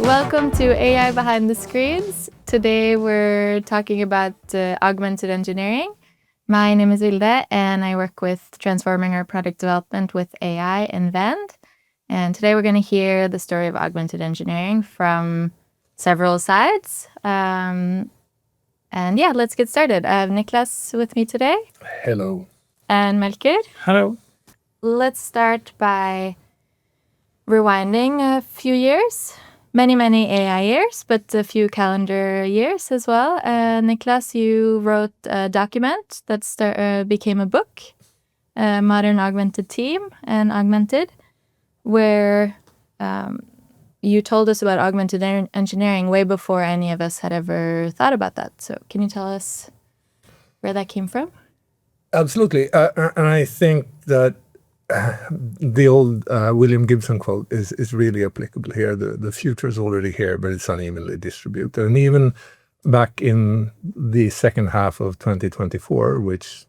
Welcome to AI Behind the Screens. Today we're talking about augmented engineering. My name is Vilde and I work with transforming our product development with AI in Vend. And today we're going to hear the story of augmented engineering from several sides. And yeah, let's get started. I have Niklas with me today. Hello. And Melker. Hello. Let's start by rewinding a few years. Many AI years, but a few calendar years as well. Niklas, you wrote a document that became a book, Modern Augmented Team and Augmented, where you told us about augmented engineering way before any of us had ever thought about that. So can you tell us where that came from? Absolutely. And I think that the old William Gibson quote is really applicable here. The future is already here, but it's unevenly distributed. And even back in the second half of 2024, which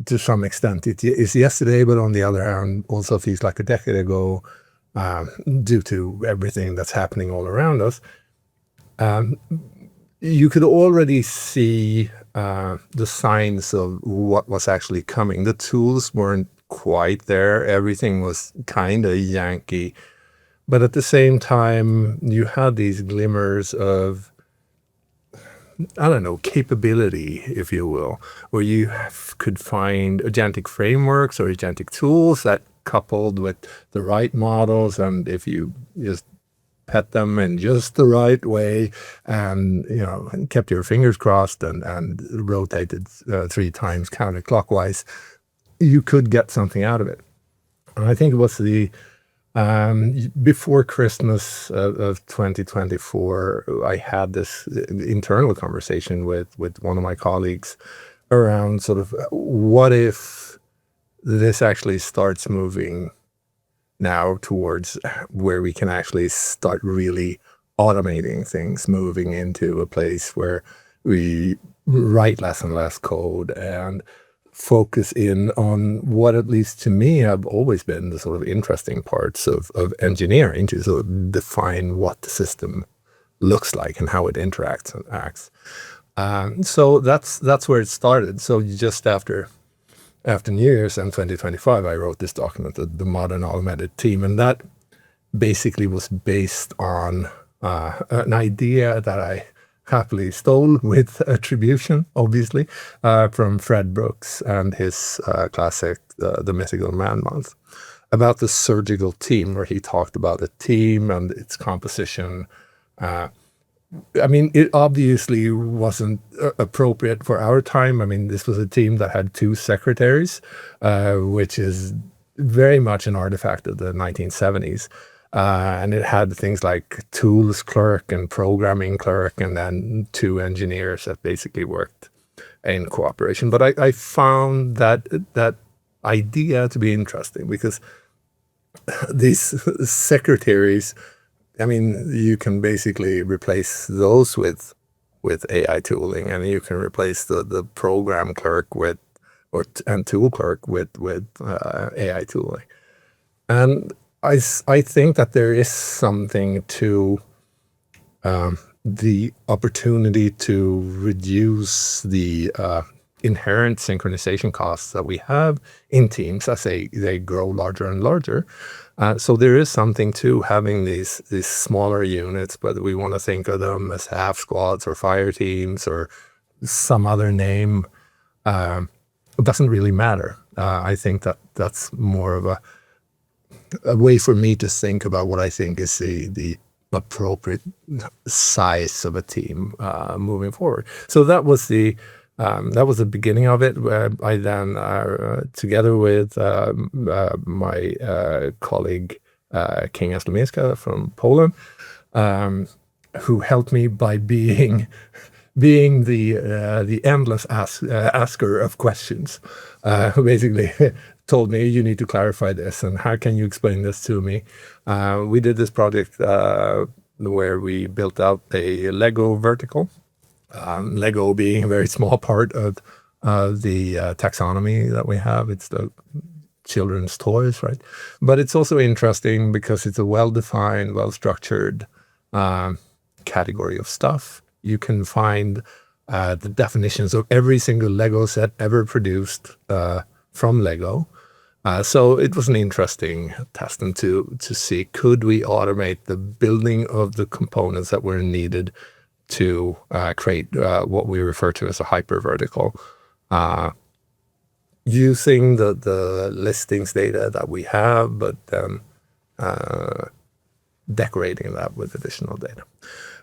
to some extent it is yesterday, but on the other hand also feels like a decade ago due to everything that's happening all around us, you could already see the signs of what was actually coming. The tools weren't quite there. Everything was kind of Yankee. But at the same time, you had these glimmers of, capability, if you will, where you could find agentic frameworks or agentic tools that coupled with the right models. And if you just pet them in just the right way and, kept your fingers crossed and rotated 3 times counterclockwise, you could get something out of it. And I think it was the before Christmas of 2024, I had this internal conversation with one of my colleagues around sort of what if this actually starts moving now towards where we can actually start really automating things, moving into a place where we write less and less code and focus in on what, at least to me, have always been the sort of interesting parts of engineering, to sort of define what the system looks like and how it interacts and acts. So that's where it started. So just after New Year's and 2025, I wrote this document, the Modern Augmented Team, and that basically was based on an idea that I happily stole with attribution, obviously, from Fred Brooks and his classic, The Mythical Man Month, about the surgical team, where he talked about a team and its composition. It obviously wasn't appropriate for our time. This was a team that had 2 secretaries, which is very much an artifact of the 1970s. And it had things like tools clerk and programming clerk, and then 2 engineers that basically worked in cooperation. But I found that idea to be interesting because these secretaries, you can basically replace those with AI tooling, and you can replace the program clerk and tool clerk with AI tooling. And I think that there is something to the opportunity to reduce the inherent synchronization costs that we have in teams as they grow larger and larger. So there is something to having these smaller units, whether we want to think of them as half squads or fire teams or some other name. It doesn't really matter. I think that's more of a way for me to think about what I think is the appropriate size of a team moving forward. So that was the beginning of it. Where I then, together with my colleague King Aslomiska from Poland, who helped me by being the endless asker of questions, who basically told me, you need to clarify this, and how can you explain this to me? We did this project where we built out a Lego vertical, Lego being a very small part of the taxonomy that we have. It's the children's toys, right? But it's also interesting because it's a well-defined, well-structured category of stuff. You can find the definitions of every single Lego set ever produced from Lego. So it was an interesting testing to see, could we automate the building of the components that were needed to create what we refer to as a hypervertical, using the listings data that we have, but then decorating that with additional data.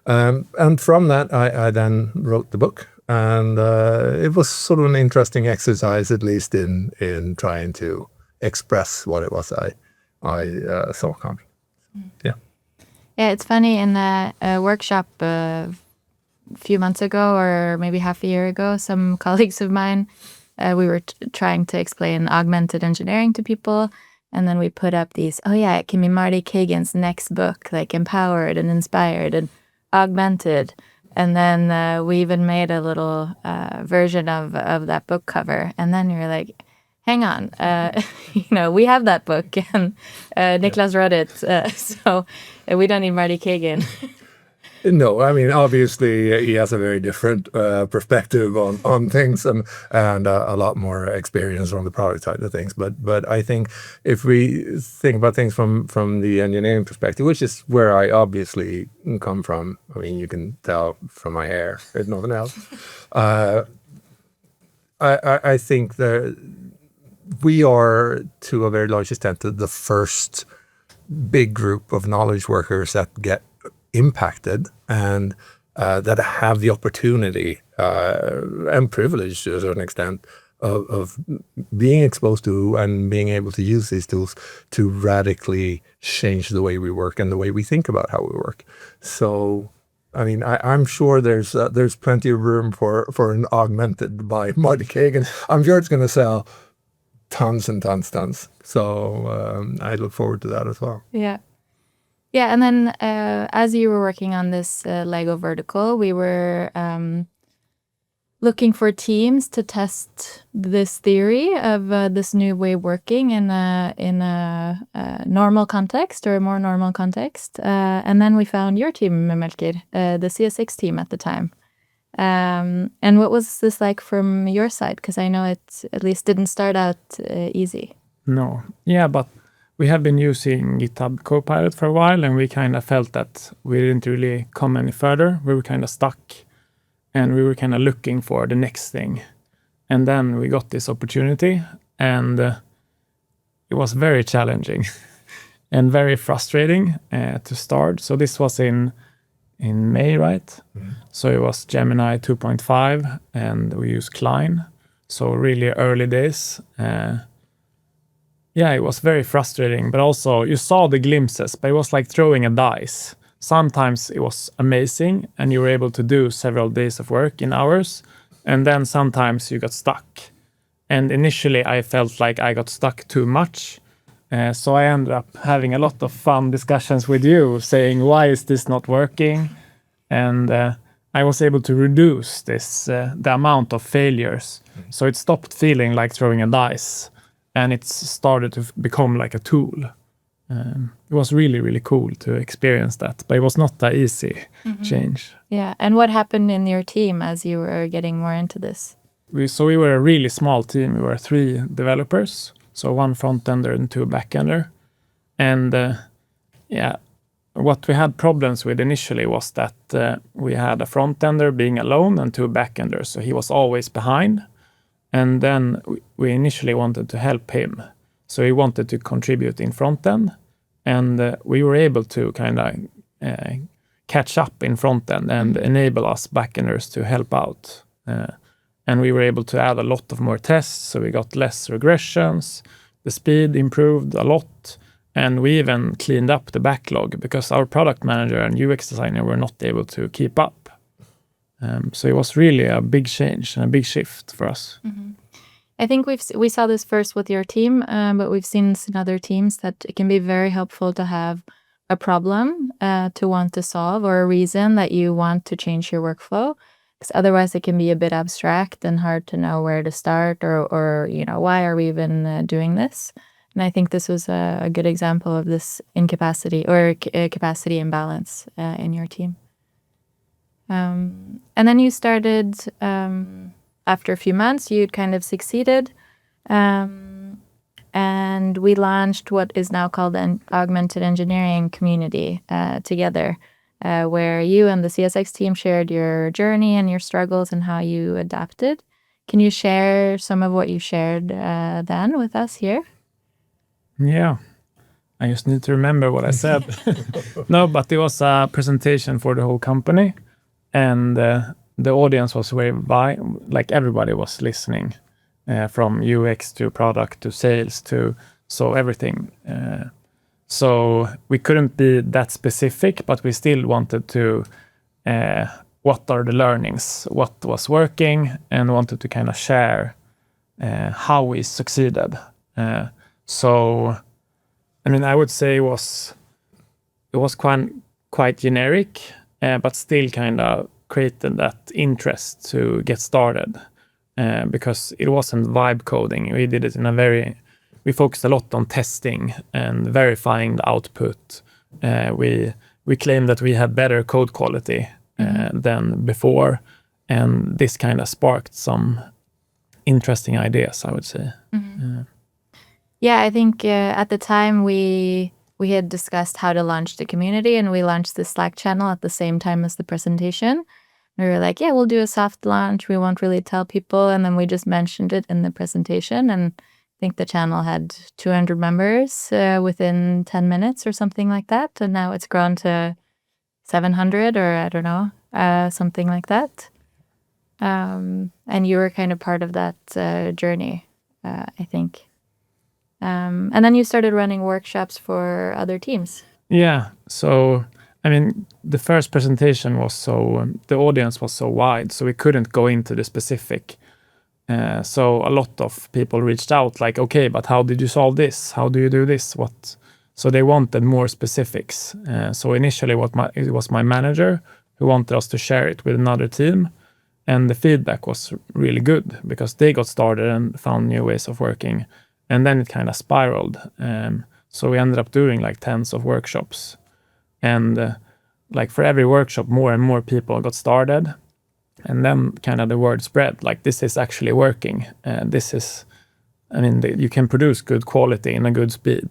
And from that, I then wrote the book. And it was sort of an interesting exercise, at least in trying to express what it was I saw coming. Yeah. Yeah, it's funny, in a workshop a few months ago, or maybe half a year ago, some colleagues of mine, we were trying to explain augmented engineering to people. And then we put up these, it can be Marty Kagan's next book, like Empowered and Inspired and Augmented. And then we even made a little version of that book cover. And then we were like, hang on, we have that book, and Niklas wrote it, so we don't need Marty Kagan. No, I mean, obviously he has a very different perspective on things and a lot more experience on the product side of things. But I think if we think about things from the engineering perspective, which is where I obviously come from, I mean, you can tell from my hair, if nothing else. I think that we are, to a very large extent, the first big group of knowledge workers that get impacted and that have the opportunity and privilege to a certain extent of being exposed to and being able to use these tools to radically change the way we work and the way we think about how we work. So, I mean, I'm sure there's plenty of room for an Augmented by Marty Kagan. I'm sure it's going to sell tons and tons. So I look forward to that as well. Yeah. Yeah, and then as you were working on this Lego vertical, we were looking for teams to test this theory of this new way of working in a normal context, or a more normal context. And then we found your team, Melker, the CS6 team at the time. And what was this like from your side? Because I know it at least didn't start out easy. No. Yeah, but we have been using GitHub Copilot for a while, and we kind of felt that we didn't really come any further. We were kind of stuck, and we were kind of looking for the next thing. And then we got this opportunity, and it was very challenging and very frustrating to start. So this was in May, right? Mm-hmm. So it was Gemini 2.5, and we used Klein. So really early days. Yeah, it was very frustrating, but also you saw the glimpses, but it was like throwing a dice. Sometimes it was amazing, and you were able to do several days of work in hours, and then sometimes you got stuck. And initially, I felt like I got stuck too much, so I ended up having a lot of fun discussions with you, saying, why is this not working? And I was able to reduce the amount of failures, so it stopped feeling like throwing a dice. And it started to become like a tool. It was really, really cool to experience that, but it was not that easy change. Yeah, and what happened in your team as you were getting more into this? We were a really small team. We were 3 developers, so 1 front-ender and 2 back-ender. And what we had problems with initially was that we had a front-ender being alone and 2 back-enders, so he was always behind. And then we initially wanted to help him. So he wanted to contribute in front end. And we were able to kind of catch up in front end and enable us backenders to help out. And we were able to add a lot of more tests. So we got less regressions. The speed improved a lot. And we even cleaned up the backlog because our product manager and UX designer were not able to keep up. So it was really a big change and a big shift for us. Mm-hmm. I think we saw this first with your team, but we've seen this in other teams that it can be very helpful to have a problem to want to solve, or a reason that you want to change your workflow. Because otherwise it can be a bit abstract and hard to know where to start, or why are we even doing this? And I think this was a good example of this incapacity or capacity imbalance in your team. And then you started, after a few months, you'd kind of succeeded. And we launched what is now called an augmented engineering community together, where you and the CSX team shared your journey and your struggles and how you adapted. Can you share some of what you shared then with us here? Yeah, I just need to remember what I said. No, but it was a presentation for the whole company, and the audience was like everybody was listening, from UX to product to sales to everything. So we couldn't be that specific, but we still wanted to, what are the learnings, what was working, and wanted to kind of share how we succeeded. So, I mean, I would say it was quite generic, but still kind of created that interest to get started, because it wasn't vibe coding. We did it we focused a lot on testing and verifying the output. We claimed that we had better code quality than before, and this kind of sparked some interesting ideas, I would say. Yeah, I think at the time we had discussed how to launch the community, and we launched the Slack channel at the same time as the presentation. We were like, yeah, we'll do a soft launch. We won't really tell people. And then we just mentioned it in the presentation. And I think the channel had 200 members within 10 minutes or something like that. And now it's grown to 700 or I don't know, something like that. And you were kind of part of that journey, I think. And then you started running workshops for other teams. Yeah. So, I mean, the first presentation was the audience was so wide, so we couldn't go into the specific. So a lot of people reached out like, okay, but how did you solve this? How do you do this? So they wanted more specifics. So initially it was my manager who wanted us to share it with another team. And the feedback was really good because they got started and found new ways of working. And then it kind of spiraled. So we ended up doing like tens of workshops. And like for every workshop, more and more people got started. And then kind of the word spread, like this is actually working. You can produce good quality in a good speed.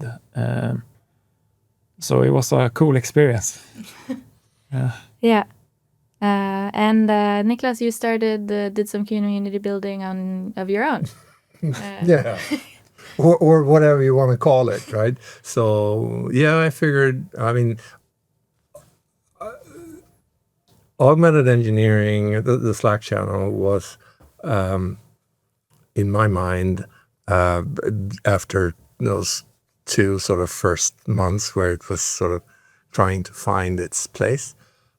So it was a cool experience. Yeah. And Niklas, you did some community building of your own. Yeah. Or whatever you want to call it, right? So, yeah, I figured, augmented engineering, the Slack channel was, in my mind, after those 2 sort of first months where it was sort of trying to find its place,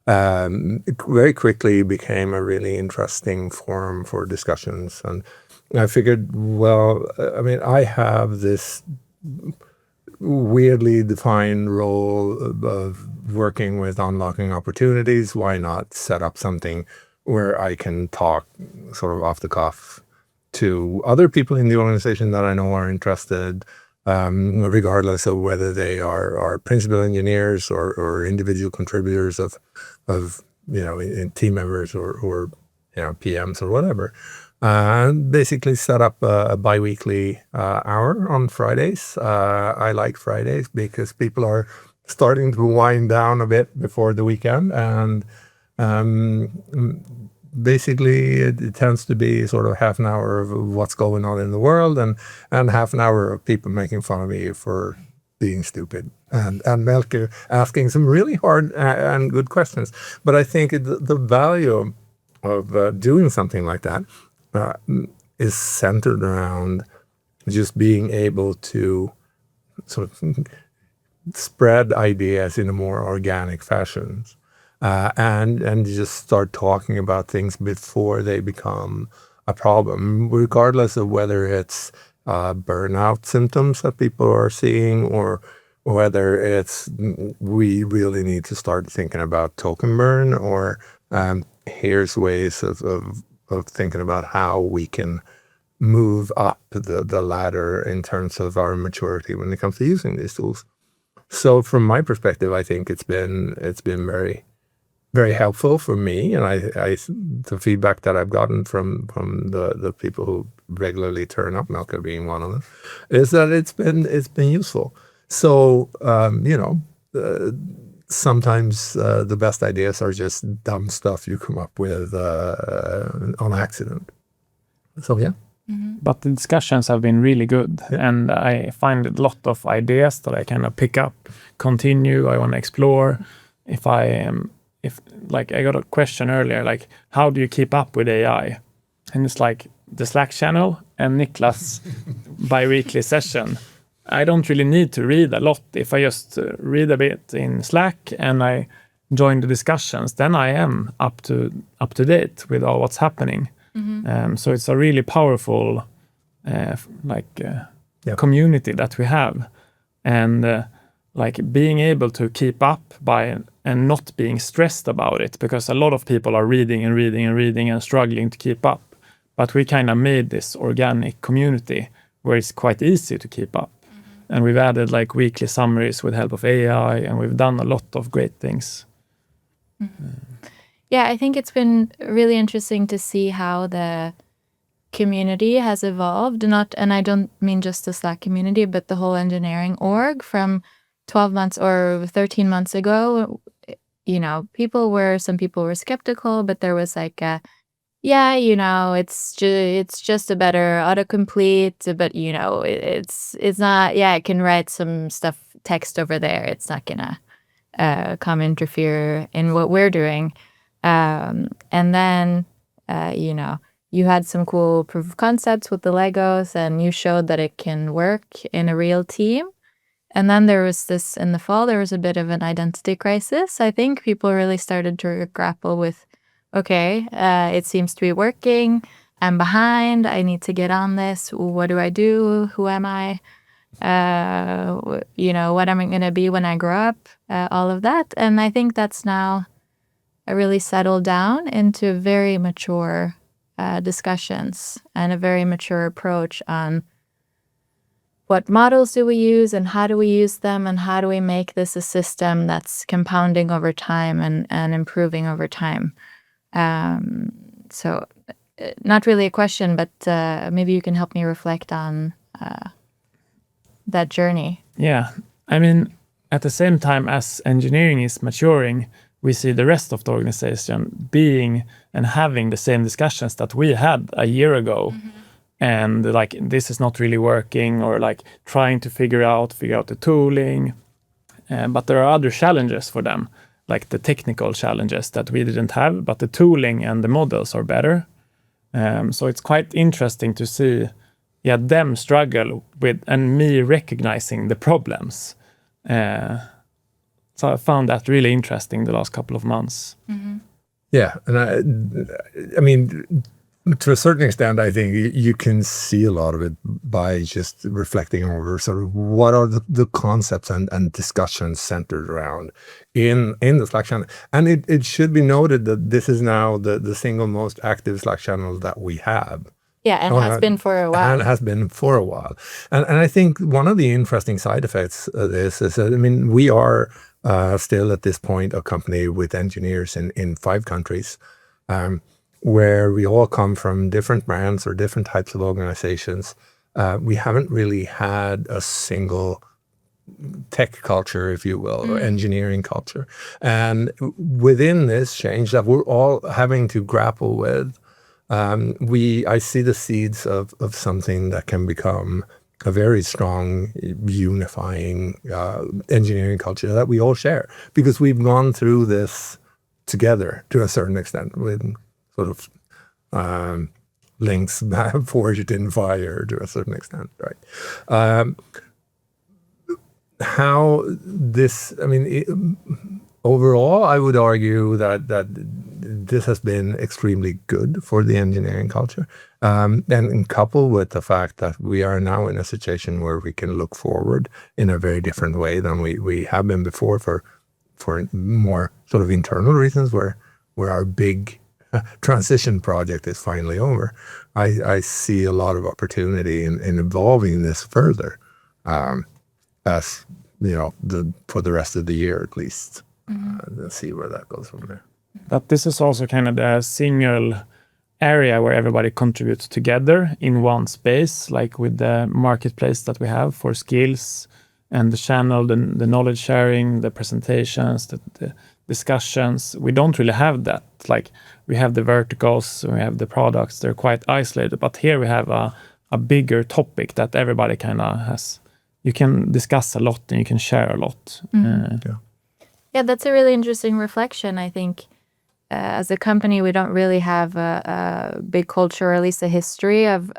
it very quickly became a really interesting forum for discussions. And I figured, I have this weirdly defined role of working with unlocking opportunities. Why not set up something where I can talk sort of off the cuff to other people in the organization that I know are interested, regardless of whether they are principal engineers or individual contributors of in team members or PMs or whatever. Basically set up a bi-weekly hour on Fridays. I like Fridays because people are starting to wind down a bit before the weekend, and basically it tends to be sort of half an hour of what's going on in the world and half an hour of people making fun of me for being stupid and Melker asking some really hard and good questions. But I think the value of doing something like that is centered around just being able to sort of spread ideas in a more organic fashion, and just start talking about things before they become a problem, regardless of whether it's burnout symptoms that people are seeing or whether it's we really need to start thinking about token burn or here's ways of thinking about how we can move up the ladder in terms of our maturity when it comes to using these tools. So from my perspective, I think it's been very, very helpful for me, and the feedback that I've gotten from the people who regularly turn up, Melker being one of them, is that it's been useful. So sometimes the best ideas are just dumb stuff you come up with on accident. So yeah. But the discussions have been really good, and I find a lot of ideas that I kind of pick up, continue. I want to explore. If I got a question earlier, like, how do you keep up with AI? And it's like the Slack channel and Niklas bi-weekly session. I don't really need to read a lot. If I just read a bit in Slack and I join the discussions, then I am up to date with all what's happening. So it's a really powerful community that we have, and like being able to keep up and not being stressed about it, because a lot of people are reading and struggling to keep up. But we kind of made this organic community where it's quite easy to keep up. And we've added like weekly summaries with help of AI, and we've done a lot of great things. Yeah, I think it's been really interesting to see how the community has evolved. And I don't mean just the Slack community, but the whole engineering org from 12 months or 13 months ago. Some people were skeptical, but there was like it's just a better autocomplete, but it's not. Yeah, it can write some text over there. It's not gonna come interfere in what we're doing. And then, you had some cool proof of concepts with the Legos, and you showed that it can work in a real team. And then there was in the fall, there was a bit of an identity crisis. I think people really started to grapple with, okay, it seems to be working. I'm behind. I need to get on this. What do I do? Who am I? What am I going to be when I grow up? All of that. And I think that's now really settled down into very mature discussions and a very mature approach on what models do we use and how do we use them and how do we make this a system that's compounding over time and improving over time. So not really a question, but maybe you can help me reflect on that journey. Yeah. I mean, at the same time as engineering is maturing, we see the rest of the organization being and having the same discussions that we had a year ago. And like, this is not really working, or like trying to figure out the tooling. But there are other challenges for them, like the technical challenges that we didn't have, but the tooling and the models are better. So it's quite interesting to see them struggle with, and me recognizing the problems. So I found that really interesting the last couple of months. Yeah, and I mean, to a certain extent, I think you can see a lot of it by just reflecting over sort of what are the concepts and discussions centered around in the Slack channel. And it should be noted that this is now the single most active Slack channel that we have. Yeah, and has been for a while. And has been for a while. And I think one of the interesting side effects of this is that, I mean, we are still at this point a company with engineers in 5 countries, where we all come from different brands or different types of organizations. We haven't really had a single tech culture, if you will, or engineering culture. And within this change that we're all having to grapple with, I see the seeds of something that can become a very strong, unifying engineering culture that we all share, because we've gone through this together to a certain extent with sort of links forged in fire to a certain extent, right? How this, I mean, overall, I would argue that this has been extremely good for the engineering culture, and coupled with the fact that we are now in a situation where we can look forward in a very different way than we have been before for more sort of internal reasons, where our big transition project is finally over. I see a lot of opportunity in evolving this further, as for the rest of the year at least. Let's see where that goes from there. But this is also kind of the single area where everybody contributes together in one space, like with the marketplace that we have for skills and the channel, the knowledge sharing, the presentations, the discussions. We don't really have that. Like we have the verticals, we have the products, they're quite isolated. But here we have a bigger topic that everybody kind of has. You can discuss a lot and you can share a lot. Yeah, that's a really interesting reflection. I think as a company, we don't really have a big culture, or at least a history of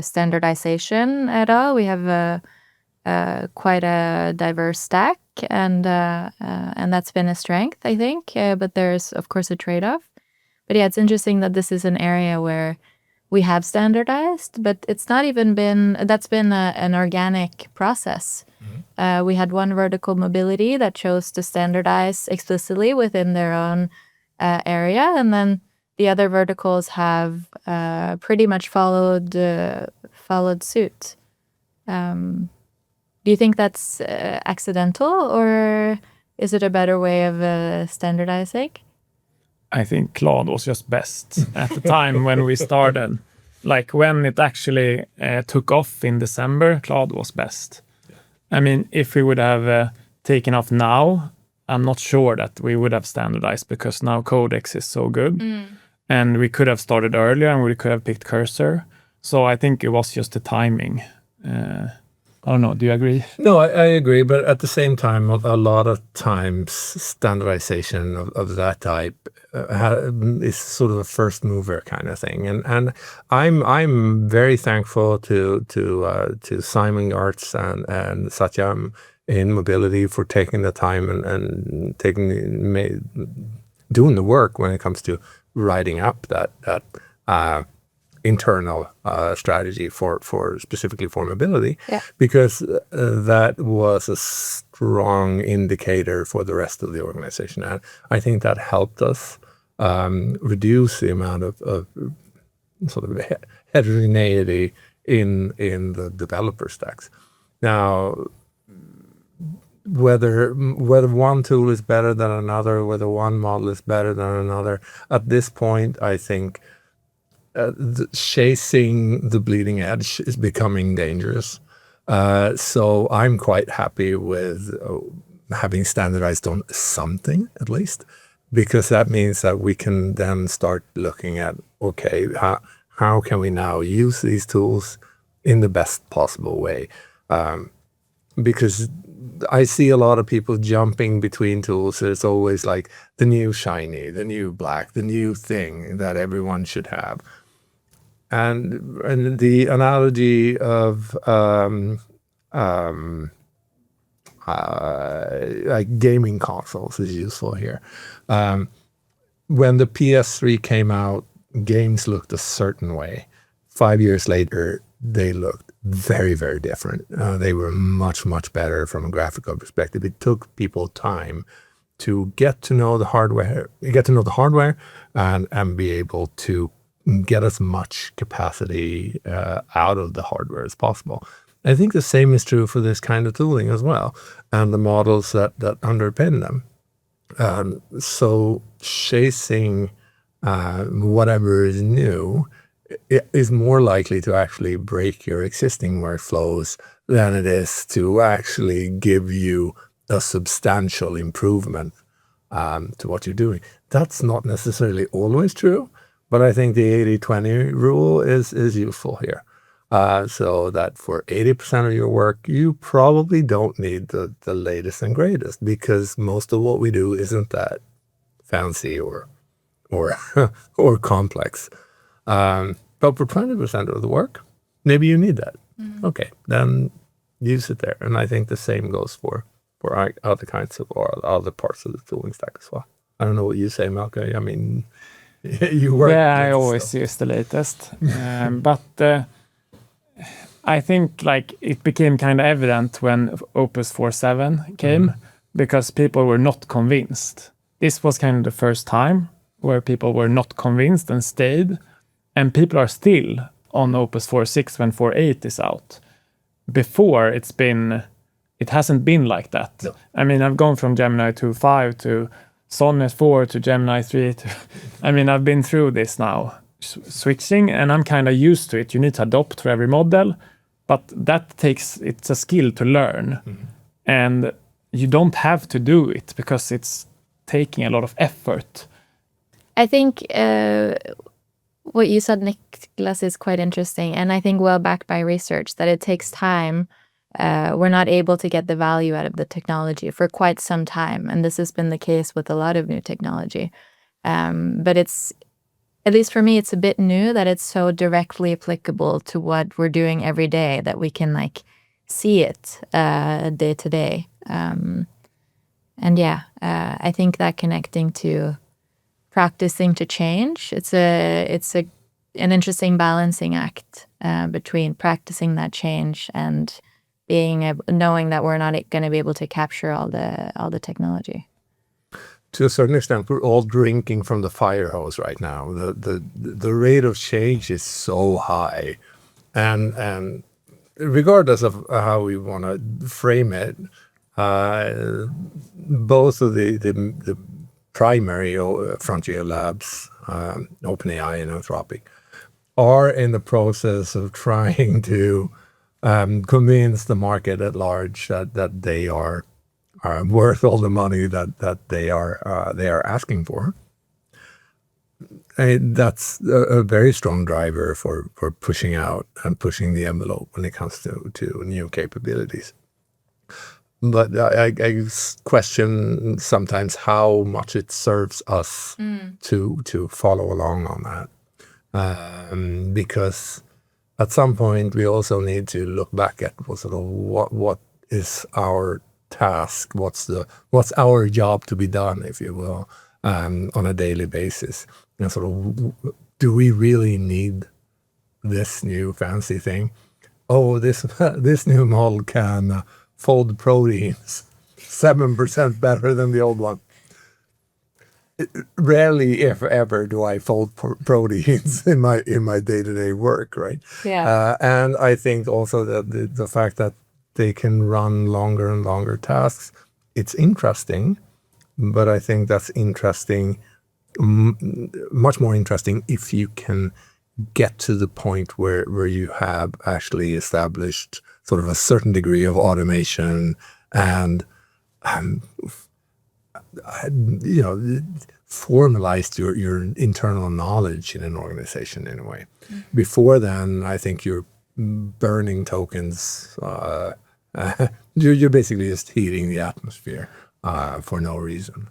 standardization at all. We have quite a diverse stack, and that's been a strength, I think. But there's, of course, a trade-off. But yeah, it's interesting that this is an area where we have standardized, but it's not even that's been an organic process. We had one vertical, mobility, that chose to standardize explicitly within their own area, and then the other verticals have pretty much followed suit. Do you think that's accidental, or is it a better way of standardizing? I think Cloud was just best at the time when we started. Like when it actually took off in December, Cloud was best. I mean, if we would have taken off now, I'm not sure that we would have standardized, because now Codex is so good. And we could have started earlier and we could have picked Cursor. So I think it was just the timing. I don't know. Do you agree? No, I agree. But at the same time, a lot of times standardization of that type is sort of a first mover kind of thing. And I'm very thankful to Simon Arts and Satyam in Mobility for taking the time and doing the work when it comes to writing up that internal strategy for specifically for mobility, because that was a strong indicator for the rest of the organization, and I think that helped us reduce the amount of sort of heterogeneity in the developer stacks. Now, whether one tool is better than another, whether one model is better than another, at this point, I think chasing the bleeding edge is becoming dangerous. So I'm quite happy with having standardized on something at least, because that means that we can then start looking at, okay, how can we now use these tools in the best possible way? Because I see a lot of people jumping between tools. It's always like the new shiny, the new black, the new thing that everyone should have. And the analogy of like gaming consoles is useful here. When the PS3 came out, games looked a certain way. 5 years later, they looked very, very different. They were much, much better from a graphical perspective. It took people time to get to know the hardware, and be able to get as much capacity out of the hardware as possible. I think the same is true for this kind of tooling as well, and the models that underpin them. So chasing whatever is new is more likely to actually break your existing workflows than it is to actually give you a substantial improvement to what you're doing. That's not necessarily always true, but I think the 80-20 rule is useful here. So that for 80% of your work, you probably don't need the latest and greatest, because most of what we do isn't that fancy or complex. But for 20% of the work, maybe you need that. Mm-hmm. Okay, then use it there. And I think the same goes for other kinds of, or other parts of the tooling stack as well. I don't know what you say, Melker. I mean, you work. Yeah, I always use the latest. But I think like it became kind of evident when Opus 4.7 came, because people were not convinced. This was kind of the first time where people were not convinced and stayed. And people are still on Opus 4.6 when 4.8 is out. Before, it hasn't been like that. No. I mean, I've gone from Gemini 2.5 to Sonnet 4 to Gemini 3. I mean, I've been through this now, switching, and I'm kind of used to it. You need to adopt for every model, but it's a skill to learn. And you don't have to do it because it's taking a lot of effort. I think what you said, Niklas, is quite interesting, and I think well backed by research that it takes time. We're not able to get the value out of the technology for quite some time, and this has been the case with a lot of new technology. But it's, at least for me, it's a bit new that it's so directly applicable to what we're doing every day that we can like see it day to day. And yeah, I think that connecting to practicing to change, it's an interesting balancing act between practicing that change and knowing that we're not going to be able to capture all the technology. To a certain extent, we're all drinking from the fire hose right now. The rate of change is so high, and regardless of how we want to frame it, both of the primary frontier labs, OpenAI and Anthropic, are in the process of trying to convince the market at large that they are worth all the money that they are asking for. And that's a very strong driver for pushing out and pushing the envelope when it comes to new capabilities. But I question sometimes how much it serves us to follow along on that, because at some point we also need to look back at what is our task, what's our job to be done, if you will, on a daily basis. And sort of, do we really need this new fancy thing? Oh, this new model can fold proteins 7% better than the old one. Rarely, if ever, do I fold proteins in my day-to-day work, right? Yeah. And I think also that the fact that they can run longer and longer tasks, it's interesting, but I think that's interesting, much more interesting if you can get to the point where you have actually established sort of a certain degree of automation and formalized your internal knowledge in an organization in a way. Before then, I think you're burning tokens. You're basically just heating the atmosphere for no reason.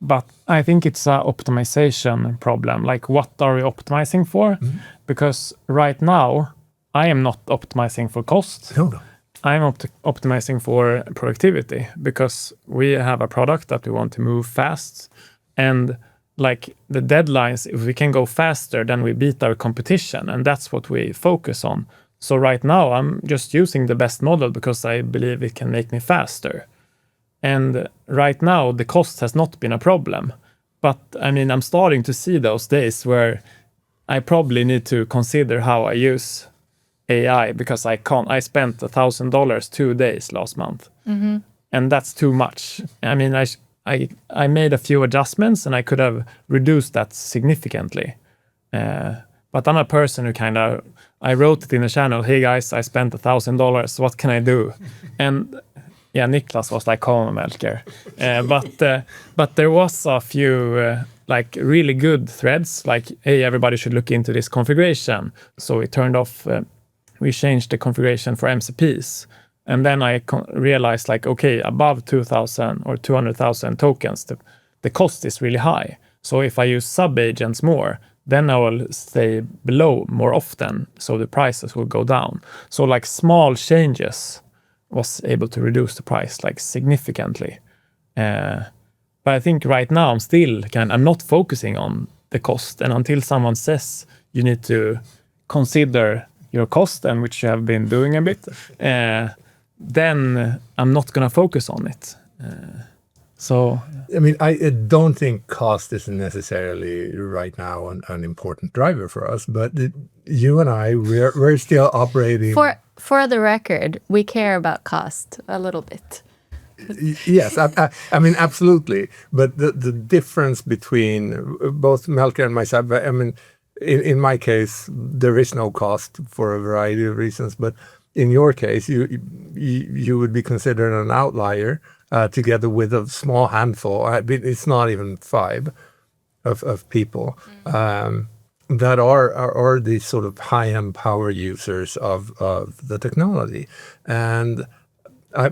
But I think it's an optimization problem. Like, what are we optimizing for? Because right now, I am not optimizing for cost. No. I'm optimizing for productivity, because we have a product that we want to move fast. And like the deadlines, if we can go faster, then we beat our competition. And that's what we focus on. So right now, I'm just using the best model because I believe it can make me faster. And right now, the cost has not been a problem. But I mean, I'm starting to see those days where I probably need to consider how I use AI, because I spent $1,000 2 days last month. And that's too much. I mean, I made a few adjustments and I could have reduced that significantly. But I'm a person who I wrote it in the channel, hey guys, I spent $1,000, what can I do? And yeah, Niklas was like, come on, Melker. But there was a few like really good threads, like, hey, everybody should look into this configuration. So we turned off, we changed the configuration for MCPs. And then I realized, like, okay, above 2,000 or 200,000 tokens, the cost is really high. So if I use sub-agents more, then I will stay below more often, so the prices will go down. So like small changes was able to reduce the price like significantly. But I think right now I'm not focusing on the cost. And until someone says you need to consider your cost, and which you have been doing a bit, then I'm not going to focus on it. So I mean, I don't think cost is necessarily right now an important driver for us, but you and I, we're still operating. For the record, we care about cost a little bit. Yes, I mean, absolutely. But the difference between both Melker and myself, I mean, in my case, there is no cost for a variety of reasons. But in your case, you would be considered an outlier together with a small handful. I mean, it's not even 5 of people that are these sort of high-end power users of the technology. And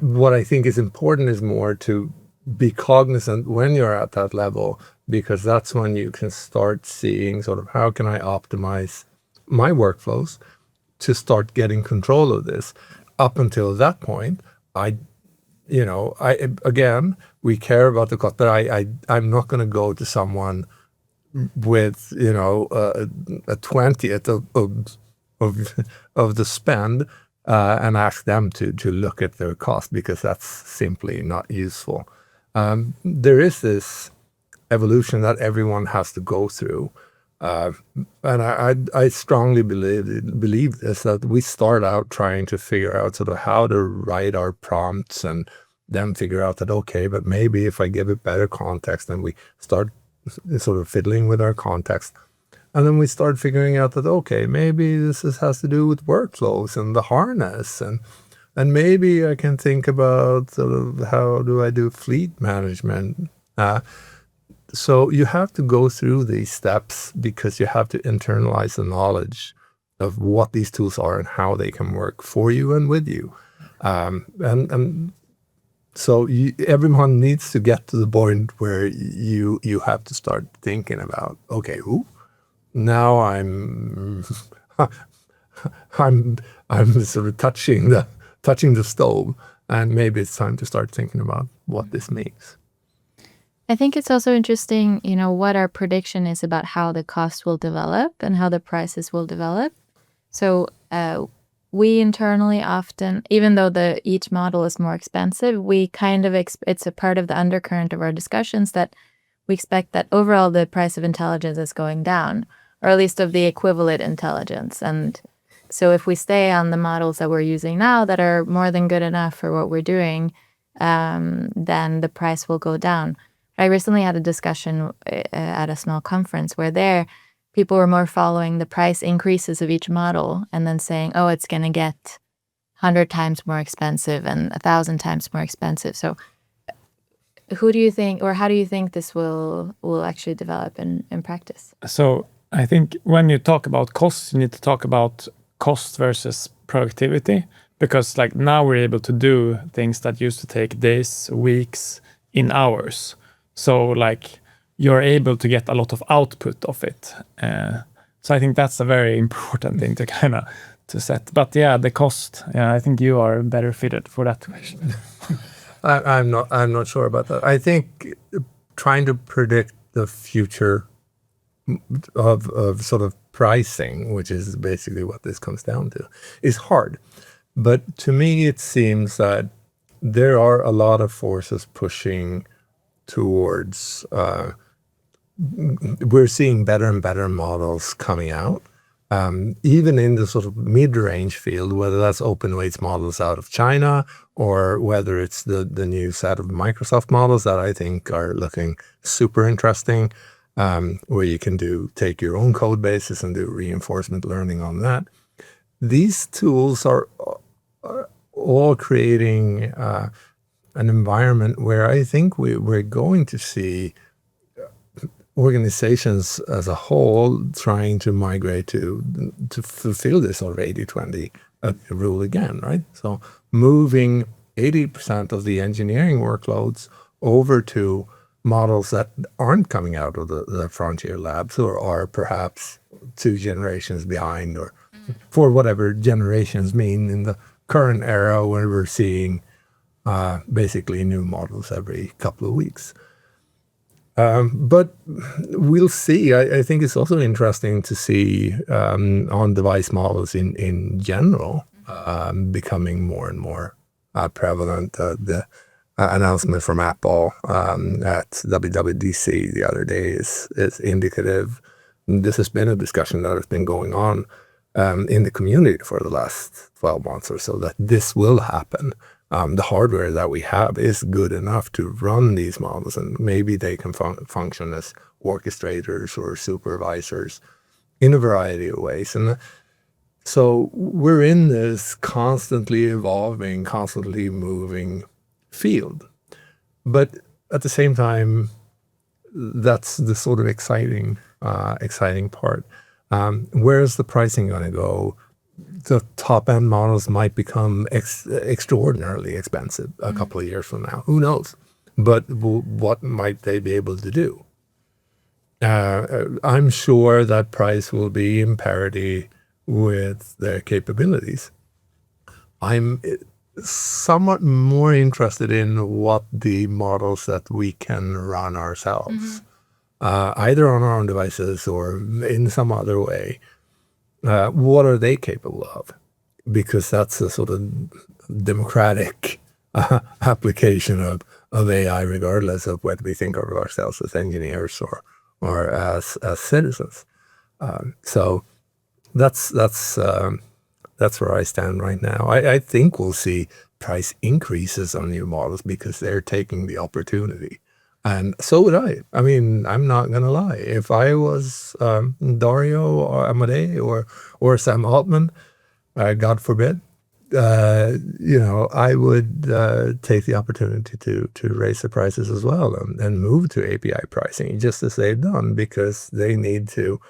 what I think is important is more to be cognizant when you're at that level, because that's when you can start seeing sort of how can I optimize my workflows to start getting control of this. Up until that point, again, we care about the cost, but I'm not going to go to someone with, a 20th of the spend and ask them to look at their cost, because that's simply not useful. There is this evolution that everyone has to go through. And I strongly believe this, that we start out trying to figure out sort of how to write our prompts and then figure out that, okay, but maybe if I give it better context, then we start sort of fiddling with our context. And then we start figuring out that, okay, maybe this has to do with workflows and the harness. And maybe I can think about sort of how do I do fleet management. So you have to go through these steps because you have to internalize the knowledge of what these tools are and how they can work for you and with you. So everyone needs to get to the point where you have to start thinking about, okay, now I'm sort of touching the stove, and maybe it's time to start thinking about what this means. I think it's also interesting, what our prediction is about how the cost will develop and how the prices will develop. So we internally often, even though each model is more expensive, we kind of it's a part of the undercurrent of our discussions that we expect that overall the price of intelligence is going down, or at least of the equivalent intelligence. And so if we stay on the models that we're using now that are more than good enough for what we're doing, then the price will go down. I recently had a discussion at a small conference where people were more following the price increases of each model and then saying, oh, it's going to get 100 times more expensive and 1,000 times more expensive. So who do you think, or how do you think this will actually develop in practice? So I think when you talk about costs, you need to talk about cost versus productivity, because like now we're able to do things that used to take days, weeks, in hours. So like you're able to get a lot of output of it. So I think that's a very important thing to kind of to set. But yeah, the cost. Yeah, I think you are better fitted for that question. I'm not sure about that. I think trying to predict the future of sort of pricing, which is basically what this comes down to, is hard. But to me, it seems that there are a lot of forces pushing towards, we're seeing better and better models coming out, even in the sort of mid-range field, whether that's open weights models out of China or whether it's the new set of Microsoft models that I think are looking super interesting, where you can take your own code bases and do reinforcement learning on that. These tools are all creating an environment where I think we're going to see organizations as a whole trying to migrate to fulfill this sort of 80-20 rule again, right? So moving 80% of the engineering workloads over to models that aren't coming out of the frontier labs, or are perhaps 2 generations behind, or for whatever generations mean in the current era, where we're seeing basically new models every couple of weeks. But we'll see. I think it's also interesting to see on-device models in general becoming more and more prevalent. announcement from Apple at WWDC the other day is indicative. This has been a discussion that has been going on in the community for the last 12 months or so, that this will happen. The hardware that we have is good enough to run these models, and maybe they can function as orchestrators or supervisors in a variety of ways. And so we're in this constantly evolving, constantly moving field. But at the same time, that's the sort of exciting part. Where's the pricing going to go? The top-end models might become extraordinarily expensive a couple of years from now. Who knows? But what might they be able to do? I'm sure that price will be in parity with their capabilities. I'm somewhat more interested in what the models that we can run ourselves, either on our own devices or in some other way. What are they capable of? Because that's a sort of democratic application of AI, regardless of whether we think of ourselves as engineers or as citizens. So that's where I stand right now. I think we'll see price increases on new models because they're taking the opportunity. And so would I. I mean, I'm not going to lie. If I was Dario or Amadei or Sam Altman, God forbid, I would take the opportunity to raise the prices as well and move to API pricing, just as they've done, because they need to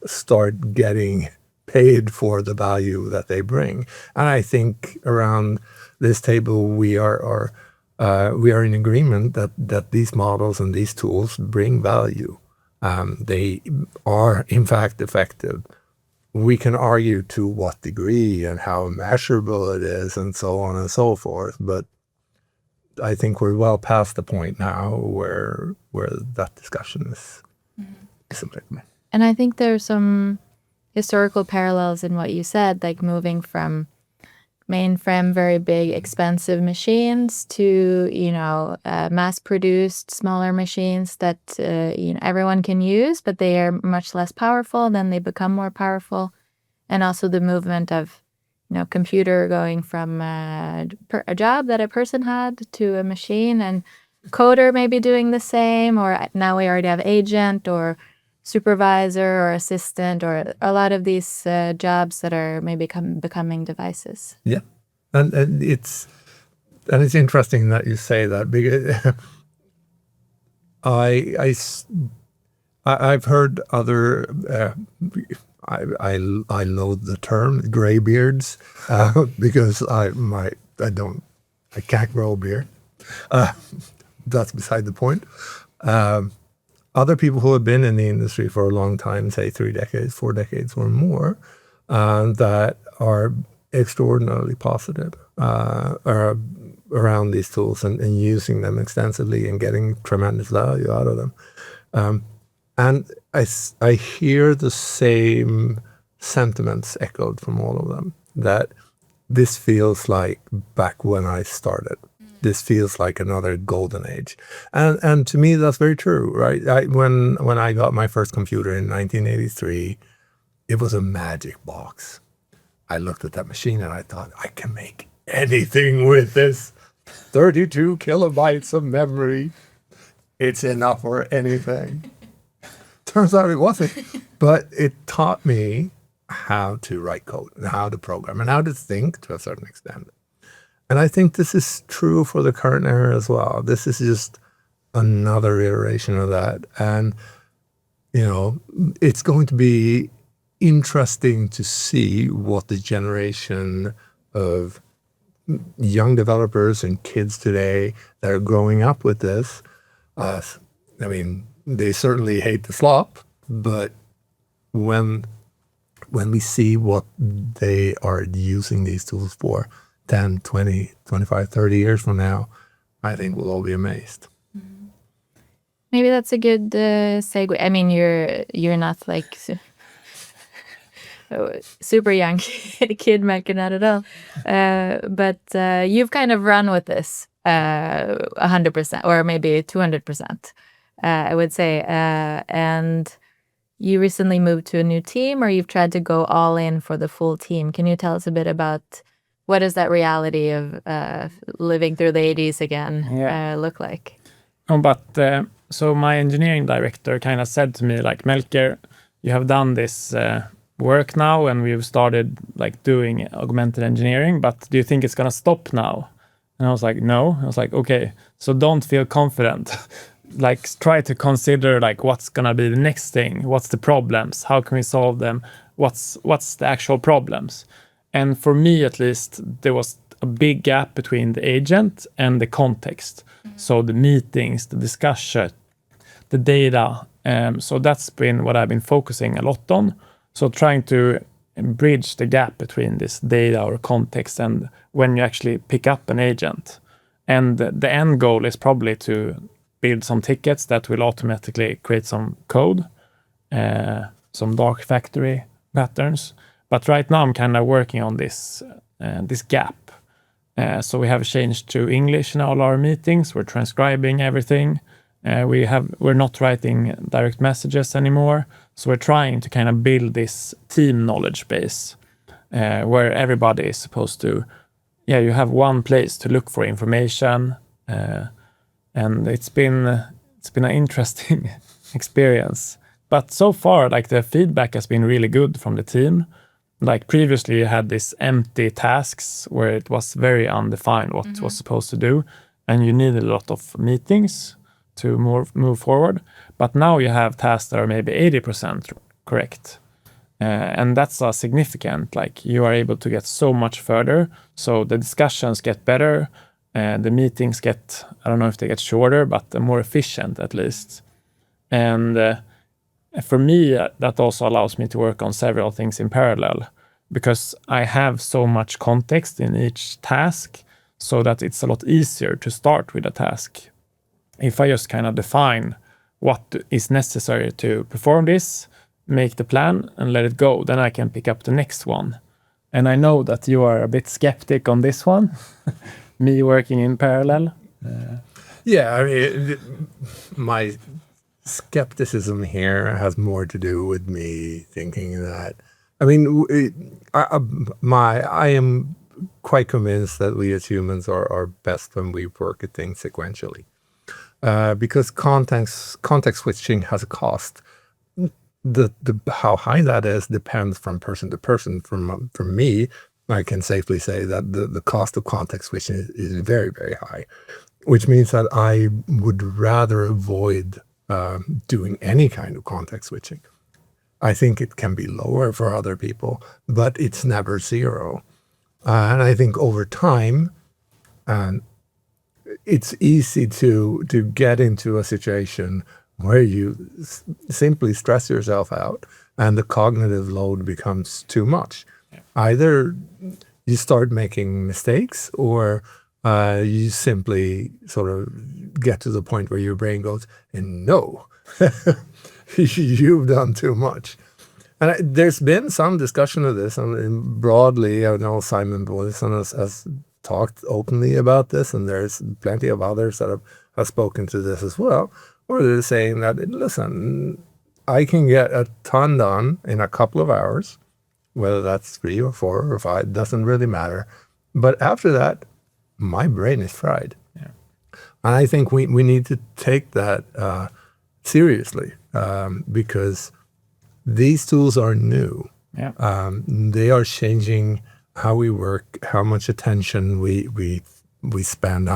start getting paid for the value that they bring. And I think around this table we are in agreement that these models and these tools bring value. They are in fact effective. We can argue to what degree and how measurable it is and so on and so forth, but I think we're well past the point now where that discussion is applicable. And I think there's some historical parallels in what you said, like moving from mainframe, very big, expensive machines to, mass-produced smaller machines that, everyone can use, but they are much less powerful. Then they become more powerful. And also the movement of, computer going from a job that a person had to a machine, and coder maybe doing the same, or now we already have agent or supervisor or assistant, or a lot of these jobs that are maybe becoming devices. Yeah, and it's interesting that you say that, because I've heard other. I loathe the term graybeards because I can't grow a beard. That's beside the point. Other people who have been in the industry for a long time, say 3 decades, 4 decades or more, that are extraordinarily positive around these tools and using them extensively and getting tremendous value out of them. And I hear the same sentiments echoed from all of them, that this feels like back when I started. This feels like another golden age. And to me, that's very true, right? When I got my first computer in 1983, it was a magic box. I looked at that machine and I thought, I can make anything with this. 32 kilobytes of memory. It's enough for anything. Turns out it wasn't. But it taught me how to write code and how to program and how to think to a certain extent. And I think this is true for the current era as well. This is just another iteration of that. And, it's going to be interesting to see what the generation of young developers and kids today that are growing up with this, they certainly hate the slop, but when we see what they are using these tools for 10, 20, 25, 30 years from now, I think we'll all be amazed. Maybe that's a good segue. I mean, you're not like super young kid, Melker, not at all. But you've kind of run with this 100% or maybe 200%, I would say. And you recently moved to a new team, or you've tried to go all in for the full team. Can you tell us a bit about what is that reality of living through the 80s again look like? So my engineering director kind of said to me, like, Melker, you have done this work now, and we've started like doing augmented engineering, but do you think it's gonna stop now? And I was like, no. I was like, okay, so don't feel confident. Like, try to consider like what's gonna be the next thing. What's the problems? How can we solve them? What's the actual problems? And for me, at least, there was a big gap between the agent and the context. So the meetings, the discussion, the data. So that's been what I've been focusing a lot on. So trying to bridge the gap between this data or context and when you actually pick up an agent. And the end goal is probably to build some tickets that will automatically create some code, some dark factory patterns. But right now I'm kind of working on this gap. So we have changed to English in all our meetings. We're transcribing everything. We're not writing direct messages anymore. So we're trying to kind of build this team knowledge base where everybody is supposed to, you have one place to look for information. And it's been an interesting experience. But so far, like, the feedback has been really good from the team. Like, previously you had these empty tasks where it was very undefined what was supposed to do, and you needed a lot of meetings to move forward. But now you have tasks that are maybe 80% correct. And that's a significant, like, you are able to get so much further. So the discussions get better, the meetings get, I don't know if they get shorter, but more efficient at least. And for me, that also allows me to work on several things in parallel, because I have so much context in each task, so that it's a lot easier to start with a task. If I just kind of define what is necessary to perform this, make the plan and let it go, then I can pick up the next one. And I know that you are a bit skeptic on this one, me working in parallel. Yeah, I mean, my skepticism here has more to do with me thinking that, I mean, I am quite convinced that we as humans are best when we work at things sequentially. Because context switching has a cost. How high that is depends from person to person. From me, I can safely say that the cost of context switching is very, very high, which means that I would rather avoid doing any kind of context switching. I think it can be lower for other people, but it's never zero. And I think over time, it's easy to get into a situation where you simply stress yourself out and the cognitive load becomes too much. Yeah. Either you start making mistakes, or you simply sort of get to the point where your brain goes, and no, you've done too much. And there's been some discussion of this, and broadly, I know Simon Boyson has talked openly about this, and there's plenty of others that have spoken to this as well, where they're saying that, listen, I can get a ton done in a couple of hours, whether that's 3 or 4 or 5, doesn't really matter. But after that, my brain is fried. Yeah. And I think we need to take that seriously, because these tools are new. Yeah. They are changing how we work, how much attention we spend,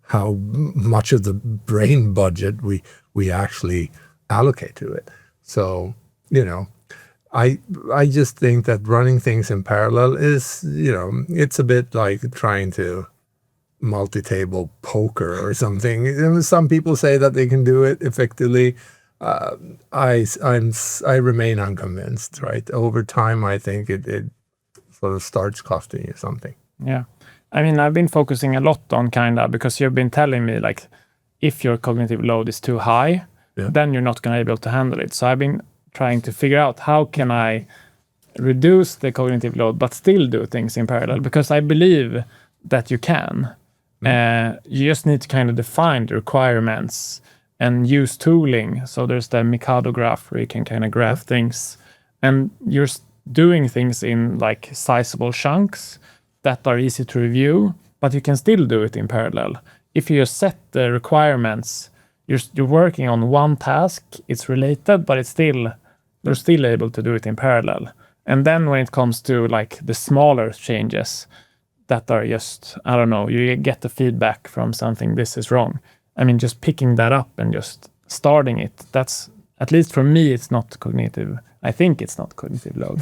how much of the brain budget we actually allocate to it. So, I just think that running things in parallel is, it's a bit like trying to multi-table poker or something. Some people say that they can do it effectively. I remain unconvinced, right? Over time, I think it sort of starts costing you something. Yeah. I mean, I've been focusing a lot on because you've been telling me, like, if your cognitive load is too high, then you're not going to be able to handle it. So I've been trying to figure out how can I reduce the cognitive load but still do things in parallel, because I believe that you can. You just need to kind of define the requirements and use tooling. So there's the Mikado graph where you can kind of graph things, and you're doing things in like sizable chunks that are easy to review, but you can still do it in parallel. If you just set the requirements, you're working on one task, it's related, but you're still able to do it in parallel. And then when it comes to like the smaller changes that are just, I don't know, you get the feedback from something, this is wrong. I mean, just picking that up and just starting it, that's, at least for me, it's not cognitive. I think it's not cognitive load.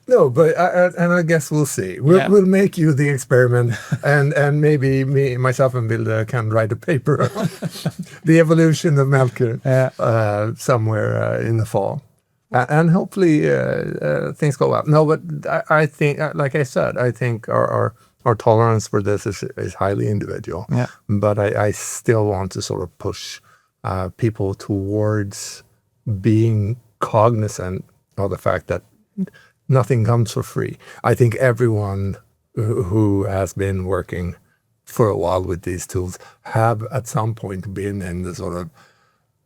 No, but I guess we'll see. We'll make you the experiment, and maybe myself and Vilde can write a paper on the evolution of Melker somewhere in the fall. And hopefully things go up. No, but I think, like I said, I think our tolerance for this is highly individual. Yeah. But I still want to sort of push people towards being cognizant of the fact that nothing comes for free. I think everyone who has been working for a while with these tools have at some point been in the sort of,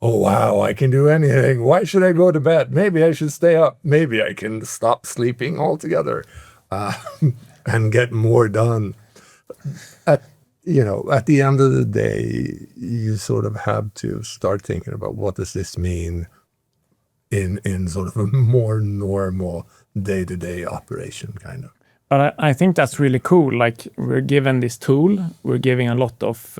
oh, wow, I can do anything. Why should I go to bed? Maybe I should stay up. Maybe I can stop sleeping altogether and get more done. At the end of the day, you sort of have to start thinking about what does this mean in sort of a more normal day-to-day operation, kind of. But I think that's really cool. Like, we're given this tool, we're giving a lot of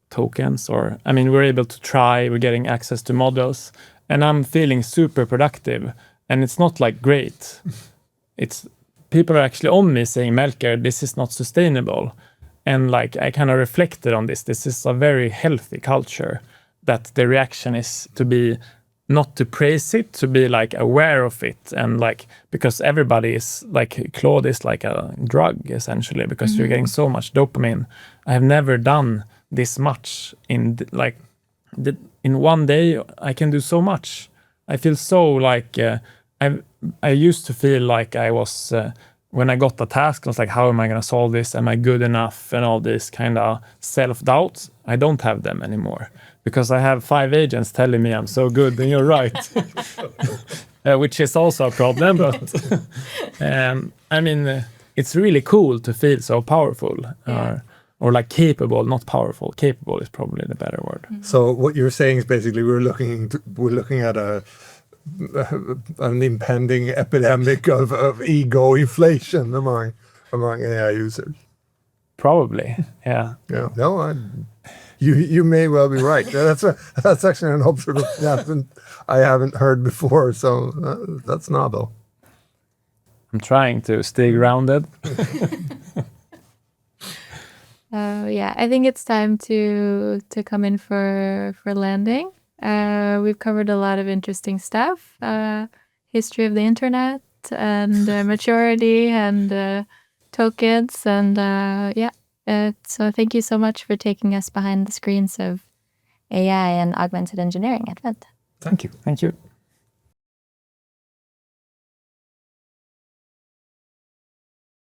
tokens, we're able to try, we're getting access to models, and I'm feeling super productive. And it's not like great. It's people are actually on me saying, Melker, this is not sustainable. And like, I kind of reflected on this. This is a very healthy culture, that the reaction is to be not to praise it, to be like aware of it, and like, because everybody is like, Claude is like a drug essentially, because you're getting so much dopamine. I have never done this much in one day. I can do so much. I feel so like I used to feel like I was when I got a task, I was like, how am I going to solve this? Am I good enough? And all this kind of self-doubt. I don't have them anymore, because I have 5 agents telling me I'm so good, and you're right. Which is also a problem, but it's really cool to feel so powerful, or like capable, not powerful. Capable is probably the better word. So what you're saying is basically we're looking at an impending epidemic of ego inflation among AI users. Probably, yeah. Yeah. No, you may well be right. That's actually an observation I haven't heard before. So that's novel. I'm trying to stay grounded. I think it's time to come in for landing. We've covered a lot of interesting stuff, history of the internet, and maturity, and tokens, and so thank you so much for taking us behind the screens of AI and augmented engineering at Vend. Thank you. Thank you.